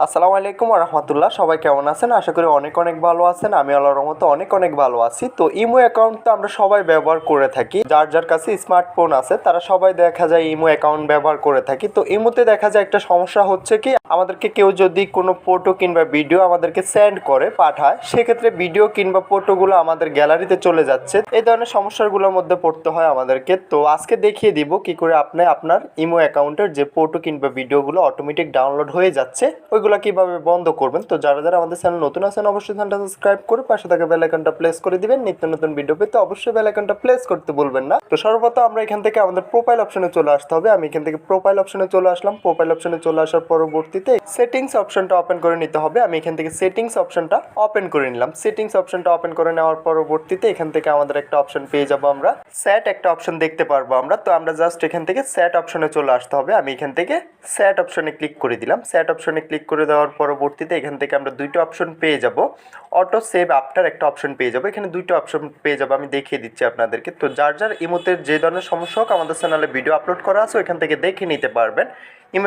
আসসালামু আলাইকুম ওয়া রাহমাতুল্লাহ। সবাই কেমন আছেন? আশা করি অনেক অনেক ভালো আছেন। আমি আল্লাহর রহমতে অনেক অনেক ভালো আছি। তো ইমো অ্যাকাউন্ট তো আমরা সবাই ব্যবহার করে থাকি। যার যার কাছে স্মার্টফোন আছে তারা সবাই দেখা যায় ইমো অ্যাকাউন্ট ব্যবহার করে থাকি। তো ইমোতে দেখা যায় একটা সমস্যা হচ্ছে কি, আমাদেরকে কেউ যদি কোনো ফটো কিংবা ভিডিও আমাদেরকে সেন্ড করে পাঠায়, সেক্ষেত্রে ভিডিও কিংবা ফটোগুলো আমাদের গ্যালারিতে চলে যাচ্ছে। এই ধরনের সমস্যাগুলোর মধ্যে পড়তে হয় আমাদেরকে। তো আজকে দেখিয়ে দিব কি করে আপনি আপনার ইমো অ্যাকাউন্টের যে ফটো কিংবা ভিডিওগুলো অটোমেটিক ডাউনলোড হয়ে যাচ্ছে ওইগুলো কিভাবে বন্ধ করবেন। তো যারা যারা আমাদের চ্যানেল নতুন আছেন অবশ্যই চ্যানেলটা সাবস্ক্রাইব করে পাশে থাকা বেল আইকনটা প্রেস করে দিবেন। নিত্য নতুন ভিডিও পেতে অবশ্যই বেল আইকনটা প্রেস করতে ভুলবেন না। তো সর্বপ্রথম আমরা এখান থেকে আমাদের প্রোফাইল অপশনে চলে আসতে হবে। আমি এখান থেকে প্রোফাইল অপশনে চলে আসলাম। প্রোফাইল অপশনে চলে আসার পরবর্তীতে সেটিংস অপশনটা ওপেন করে নিতে হবে। আমি এখান থেকে সেটিংস অপশনটা ওপেন করে নিলাম। সেটিংস অপশনটা ওপেন করে নেওয়ার পরবর্তীতে এখান থেকে আমাদের একটা অপশন পেয়ে যাব, আমরা সেট একটা অপশন দেখতে পারবো আমরা। তো আমরা জাস্ট এখান থেকে সেট অপশনে চলে আসতে হবে। আমি এখান থেকে সেট অপশনে ক্লিক করে দিলাম। সেট অপশনে ক্লিক করে দেওয়ার পরবর্তীতে এখান থেকে আমরা দুইটা অপশন পেয়ে যাব। অটো সেভ আফটার একটা অপশন পেয়ে যাবো। এখানে দুইটা অপশন পেয়ে যাবো, আমি দেখিয়ে দিচ্ছি আপনাদেরকে। তো যার যার ইমোতে যে ধরনের সমস্যা হোক আমাদের চ্যানেলে ভিডিও আপলোড করা আছে, ওইখান থেকে দেখে নিতে পারবেন। ইমো